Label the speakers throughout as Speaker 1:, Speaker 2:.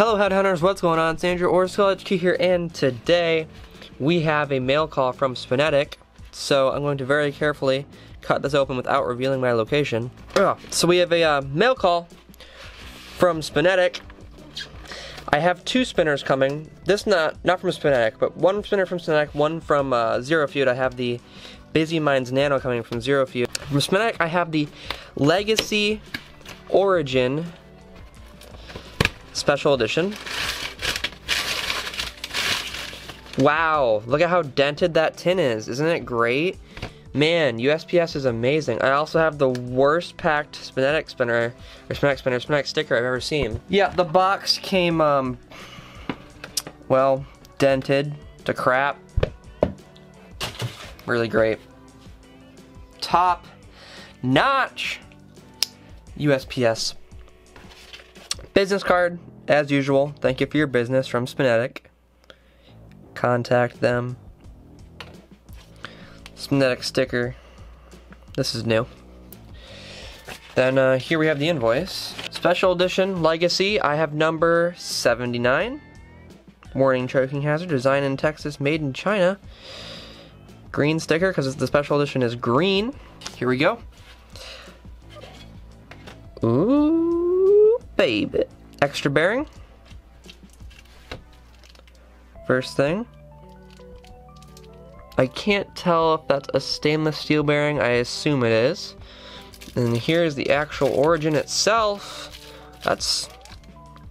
Speaker 1: Hello Head Hunters, what's going on? It's Andrew or SkullHQ here, and today we have a mail call from Spinetic. So I'm going to very carefully cut this open without revealing my location. So we have a mail call from Spinetic. I have two spinners coming. This not from Spinetic, but one spinner from Spinetic, one from Zero Feud. I have the Busy Minds Nano coming from Zero Feud. From Spinetic, I have the Legacy Origin Special Edition. Wow, look at how dented that tin is. Isn't it great? Man, USPS is amazing. I also have the worst packed Spinetic sticker I've ever seen. Yeah, the box came, well, dented to crap. Really great. Top notch USPS. Business card, as usual. Thank you for your business from Spinetic. Contact them. Spinetic sticker. This is new. Then here we have the invoice. Special edition Legacy. I have number 79. Warning: choking hazard. Designed in Texas, made in China. Green sticker because the special edition is green. Here we go. Ooh, baby. Extra bearing. First thing. I can't tell if that's a stainless steel bearing. I assume it is. And here's the actual Origin itself. That's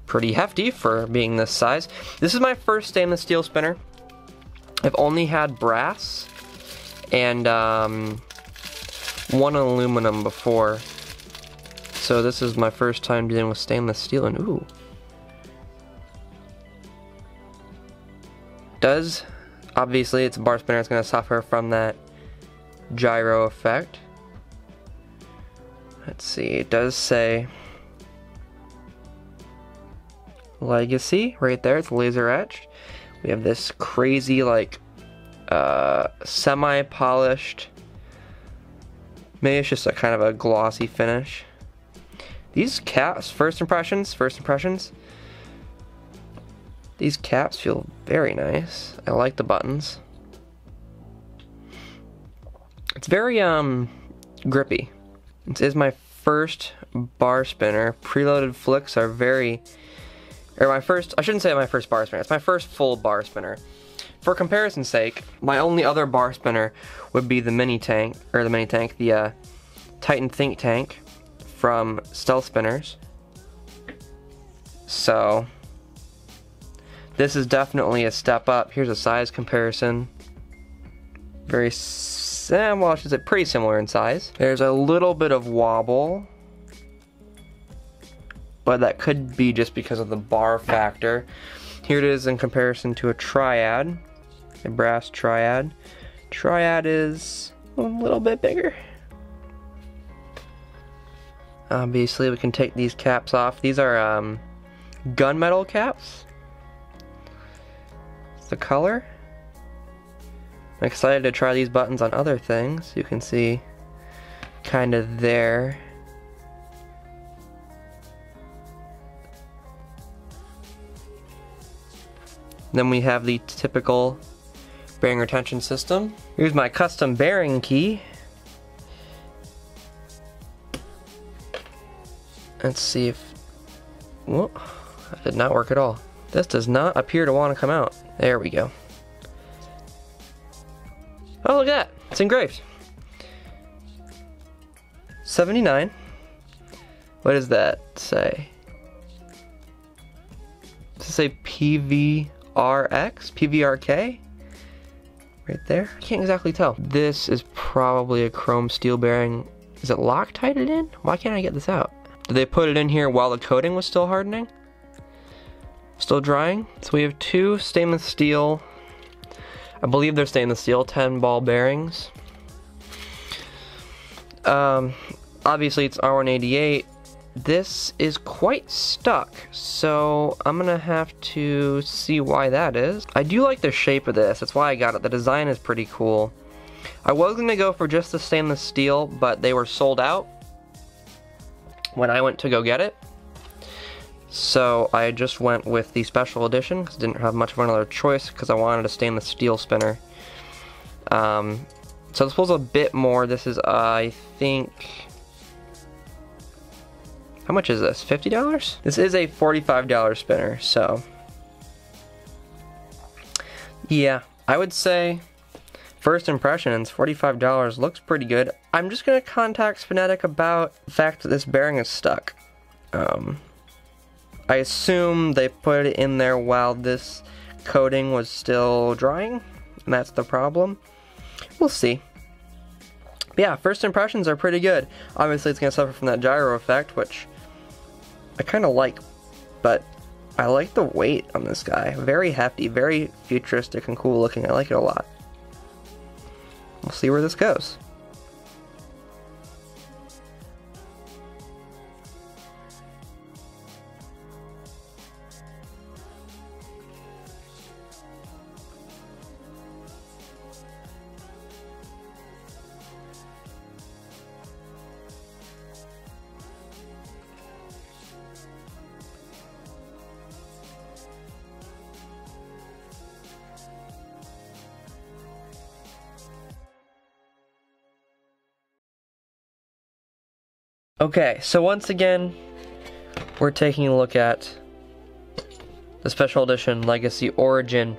Speaker 1: pretty hefty for being this size. This is my first stainless steel spinner. I've only had brass and one aluminum before. So this is my first time dealing with stainless steel, and ooh. Obviously it's a bar spinner, it's going to suffer from that gyro effect. Let's see, it does say Legacy right there, it's laser etched. We have this crazy like semi-polished, maybe it's just a kind of a glossy finish. These caps, first impressions, these caps feel very nice. I like the buttons. It's very grippy. This is my first bar spinner. Preloaded flicks are very, I shouldn't say my first bar spinner, it's my first full bar spinner. For comparison's sake, my only other bar spinner would be the the Titan Think Tank from Stealth Spinners. So this is definitely a step up. Here's a size comparison. Well, I should say pretty similar in size. There's a little bit of wobble, but that could be just because of the bar factor. Here it is in comparison to a Triad, a brass Triad. Triad is a little bit bigger. Obviously, we can take these caps off. These are gunmetal caps. The color. I'm excited to try these buttons on other things. You can see kind of there. Then we have the typical bearing retention system. Here's my custom bearing key. Let's see if, whoa, that did not work at all. This does not appear to want to come out. There we go. Oh, look at that. It's engraved. 79. What does that say? Does it say PVRX? PVRK? Right there? I can't exactly tell. This is probably a chrome steel bearing. Is it Loctited in? Why can't I get this out? Did they put it in here while the coating was still hardening? Still drying? So we have two stainless steel, I believe they're stainless steel, 10 ball bearings. Obviously it's R188. This is quite stuck, so I'm gonna have to see why that is. I do like the shape of this, that's why I got it. The design is pretty cool. I was gonna go for just the stainless steel, but they were sold out when I went to go get it. So I just went with the special edition because I didn't have much of another choice because I wanted a stainless steel spinner. So this was a bit more. This is, I think, how much is this? $50? This is a $45 spinner, so yeah, I would say first impressions, $45 looks pretty good. I'm just gonna contact Spinetic about the fact that this bearing is stuck. I assume they put it in there while this coating was still drying, and that's the problem. We'll see. But yeah, first impressions are pretty good. Obviously it's gonna suffer from that gyro effect, which I kinda like, but I like the weight on this guy. Very hefty, very futuristic and cool looking. I like it a lot. We'll see where this goes. Okay, so once again, we're taking a look at the Special Edition Legacy Origin.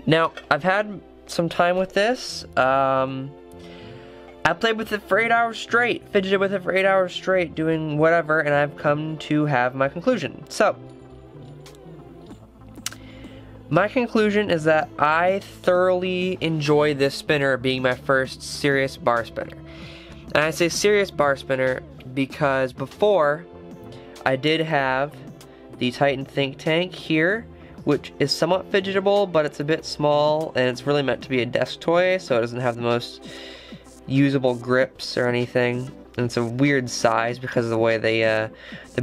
Speaker 1: Now, I've had some time with this. I played with it for 8 hours straight, fidgeted with it for 8 hours straight, doing whatever, and I've come to have my conclusion. So, my conclusion is that I thoroughly enjoy this spinner being my first serious bar spinner. And I say serious bar spinner because before I did have the Titan Think Tank here, which is somewhat fidgetable, but it's a bit small and it's really meant to be a desk toy, so it doesn't have the most usable grips or anything. And it's a weird size because of the way the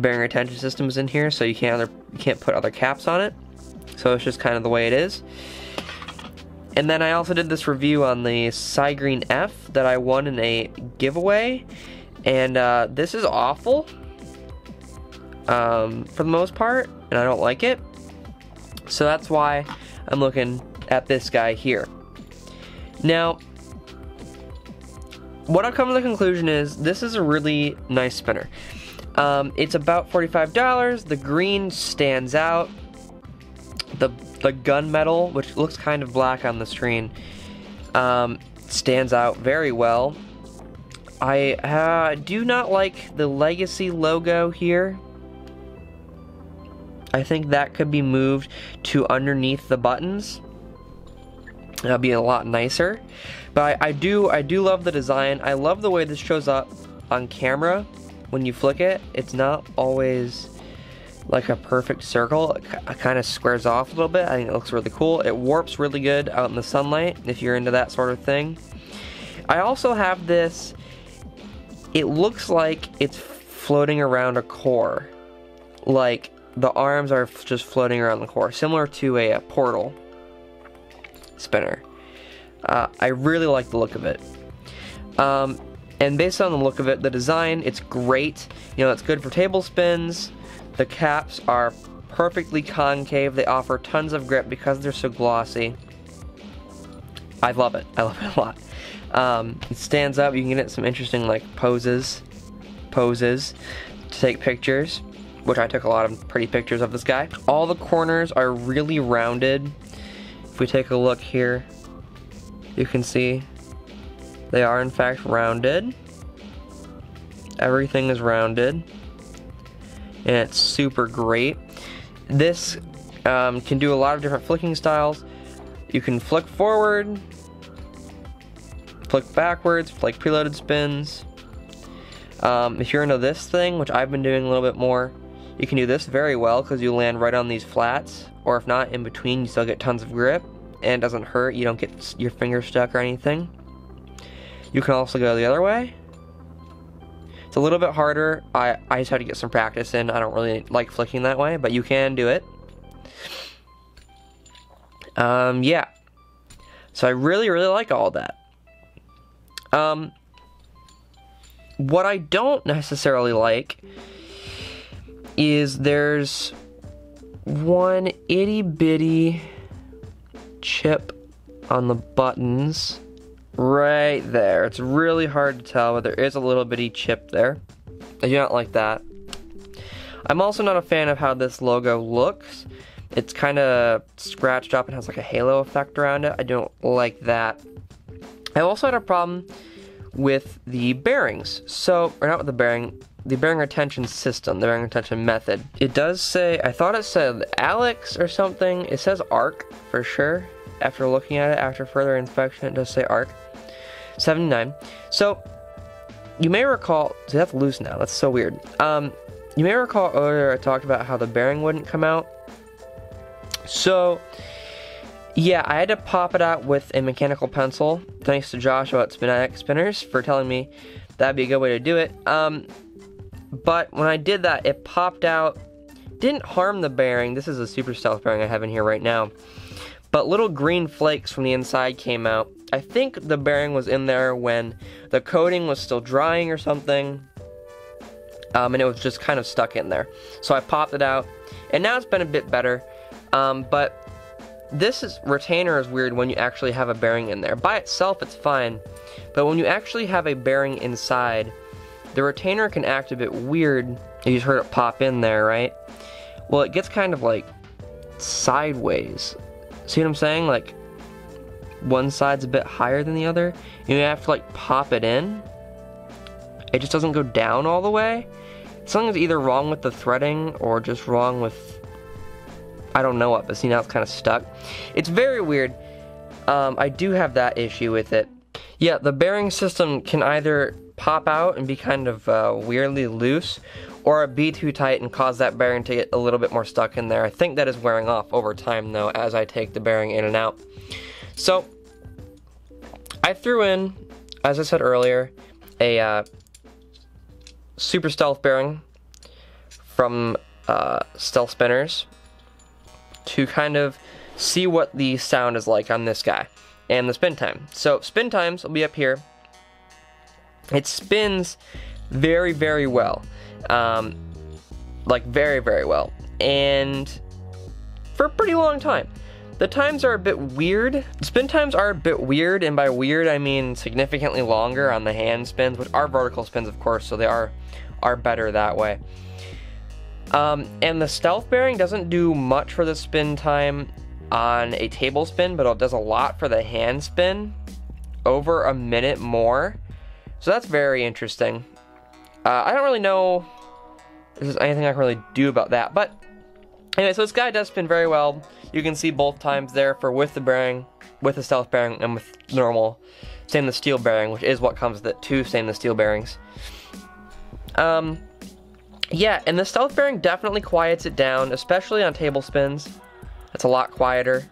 Speaker 1: bearing retention system is in here, so you can't put other caps on it. So it's just kind of the way it is. And then I also did this review on the Cygreen F that I won in a giveaway. And this is awful for the most part, and I don't like it. So that's why I'm looking at this guy here. Now, what I've come to the conclusion is this is a really nice spinner. It's about $45. The green stands out. The gunmetal, which looks kind of black on the screen, stands out very well. I do not like the Legacy logo here. I think that could be moved to underneath the buttons. That'd be a lot nicer. But I do love the design. I love the way this shows up on camera when you flick it. It's not always like a perfect circle. It kind of squares off a little bit. I think it looks really cool. It warps really good out in the sunlight if you're into that sort of thing. I also have this. It looks like it's floating around a core. Like the arms are just floating around the core, similar to a Portal spinner. I really like the look of it. And based on the look of it, the design, it's great. You know, it's good for table spins. The caps are perfectly concave. They offer tons of grip because they're so glossy. I love it. I love it a lot. It stands up. You can get some interesting like poses to take pictures, which I took a lot of pretty pictures of this guy. All the corners are really rounded. If we take a look here, you can see they are in fact rounded. Everything is rounded, and it's super great. This can do a lot of different flicking styles. You can flick forward, flick backwards, like preloaded spins. If you're into this thing, which I've been doing a little bit more, you can do this very well because you land right on these flats, or if not, in between, you still get tons of grip and it doesn't hurt. You don't get your fingers stuck or anything. You can also go the other way. It's a little bit harder. I just had to get some practice in. I don't really like flicking that way, but you can do it. Yeah. So I really, really like all that. What I don't necessarily like is there's one itty bitty chip on the buttons right there. It's really hard to tell, but there is a little bitty chip there. I do not like that. I'm also not a fan of how this logo looks. It's kind of scratched up and has like a halo effect around it. I don't like that. I also had a problem with the bearings. So, or not with the bearing retention system, the bearing retention method. It does say, I thought it said Alex or something. It says ARC for sure. After looking at it, after further inspection, it does say ARC 79. So, you may recall, see, that's loose now, that's so weird. You may recall earlier I talked about how the bearing wouldn't come out. So, yeah, I had to pop it out with a mechanical pencil. Thanks to Joshua at Spinetic Spinners for telling me that'd be a good way to do it. But when I did that, it popped out. Didn't harm the bearing. This is a super stealth bearing I have in here right now. But little green flakes from the inside came out. I think the bearing was in there when the coating was still drying or something. And it was just kind of stuck in there. So I popped it out, and now it's been a bit better. But this retainer is weird when you actually have a bearing in there. By itself, it's fine. But when you actually have a bearing inside, the retainer can act a bit weird. You just heard it pop in there, right? Well, it gets kind of like sideways. See what I'm saying? Like, one side's a bit higher than the other. And you have to like pop it in. It just doesn't go down all the way. Something's either wrong with the threading or just wrong with, I don't know what, but see, now it's kind of stuck. It's very weird. I do have that issue with it. Yeah, the bearing system can either pop out and be kind of weirdly loose, or be too tight and cause that bearing to get a little bit more stuck in there. I think that is wearing off over time though, as I take the bearing in and out. So, I threw in, as I said earlier, a super stealth bearing from Stealth Spinners to kind of see what the sound is like on this guy and the spin time. So spin times will be up here. It spins very, very well, like very, very well, and for a pretty long time. The times are a bit weird. Spin times are a bit weird, and by weird I mean significantly longer on the hand spins, which are vertical spins of course, so they are better that way. And the stealth bearing doesn't do much for the spin time on a table spin, but it does a lot for the hand spin, over a minute more. So that's very interesting. I don't really know if there's anything I can really do about that, but anyway, so this guy does spin very well. You can see both times there for with the bearing, with the stealth bearing, and with normal stainless steel bearing, which is what comes with it, 2 stainless steel bearings. Yeah, and the stealth bearing definitely quiets it down, especially on table spins. It's a lot quieter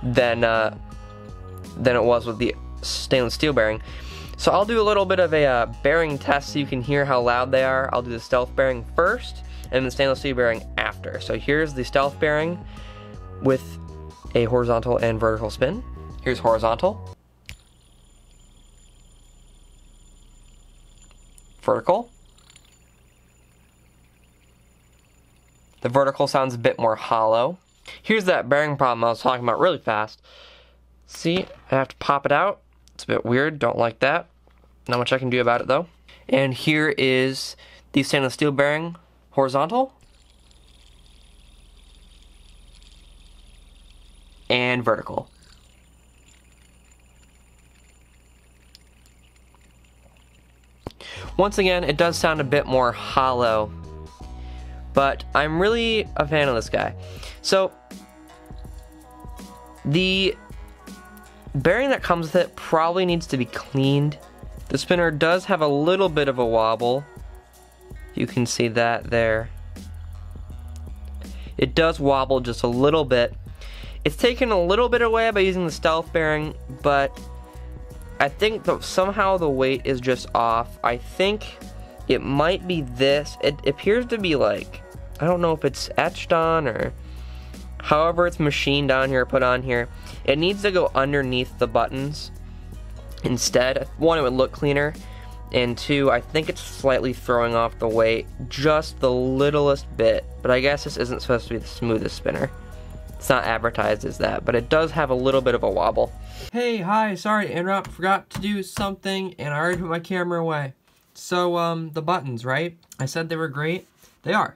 Speaker 1: than it was with the stainless steel bearing. So I'll do a little bit of a bearing test so you can hear how loud they are. I'll do the stealth bearing first, and the stainless steel bearing after. So here's the stealth bearing with a horizontal and vertical spin. Here's horizontal. Vertical. The vertical sounds a bit more hollow. Here's that bearing problem I was talking about really fast. See, I have to pop it out. It's a bit weird, don't like that. Not much I can do about it though. And here is the stainless steel bearing, horizontal. And vertical. Once again, it does sound a bit more hollow, but I'm really a fan of this guy. So, the bearing that comes with it probably needs to be cleaned. The spinner does have a little bit of a wobble. You can see that there. It does wobble just a little bit. It's taken a little bit away by using the stealth bearing, but I think somehow the weight is just off. I think it might be this. It appears to be like, I don't know if it's etched on or however it's machined on here, put on here. It needs to go underneath the buttons instead. One, it would look cleaner, and 2, I think it's slightly throwing off the weight just the littlest bit, but I guess this isn't supposed to be the smoothest spinner. It's not advertised as that, but it does have a little bit of a wobble. Hey, hi, sorry to interrupt, forgot to do something, and I already put my camera away. So, the buttons, right? I said they were great. They are.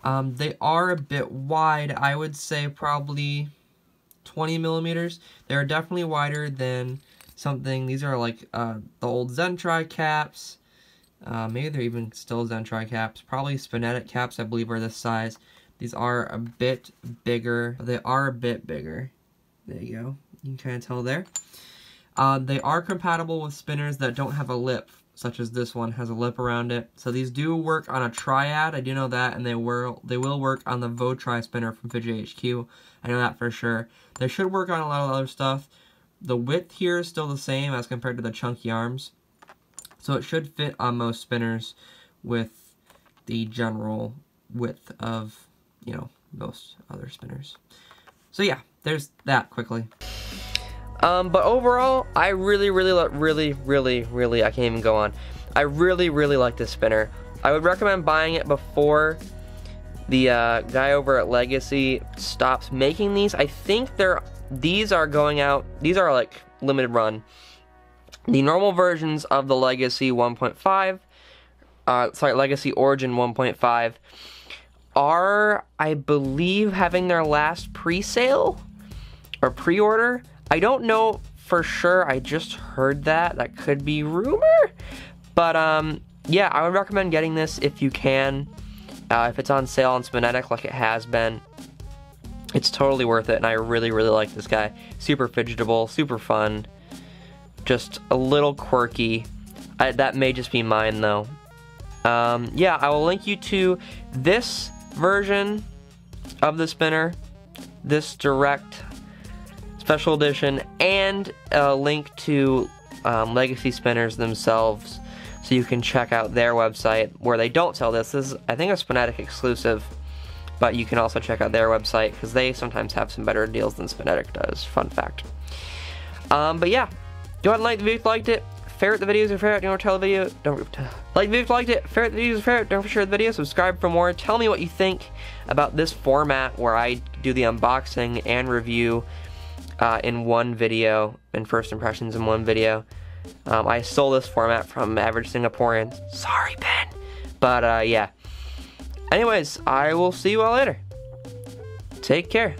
Speaker 1: They are a bit wide, I would say probably 20 millimeters. They're definitely wider than something. These are like the old Zentride caps. Maybe they're even still Zentride caps. Probably Spinetic caps, I believe, are this size. These are a bit bigger. They are a bit bigger. There you go. You can kind of tell there. They are compatible with spinners that don't have a lip, such as this one has a lip around it. So these do work on a triad, I do know that, and they will work on the Votri spinner from fidgetHQ. I know that for sure. They should work on a lot of other stuff. The width here is still the same as compared to the chunky arms. So it should fit on most spinners with the general width of, you know, most other spinners. So yeah, there's that quickly. But overall, I really, I can't even go on. I really like this spinner. I would recommend buying it before the guy over at Legacy stops making these. I think these are going out, these are like limited run. The normal versions of the Legacy 1.5, Legacy Origin 1.5 are, I believe, having their last pre-sale or pre-order. I don't know for sure, I just heard that. That could be rumor. But, yeah, I would recommend getting this if you can. If it's on sale on Spinetic like it has been, it's totally worth it, and I really like this guy. Super fidgetable, super fun, just a little quirky. That may just be mine, though. Yeah, I will link you to this version of the spinner, this direct special edition, and a link to Legacy spinners themselves, so you can check out their website where they don't sell this. This is, I think, a Spinetic exclusive, but you can also check out their website because they sometimes have some better deals than Spinetic does. Fun fact. But yeah, go ahead and like the video if you liked it. Favorite the videos if you're favorite. Don't tell the video. Don't like the video if you liked it. Favorite the videos if you're favorite. Don't share the video. Subscribe for more. Tell me what you think about this format where I do the unboxing and review in one video, and first impressions in one video. I stole this format from Average Singaporeans. Sorry, Ben. But yeah. Anyways, I will see you all later. Take care.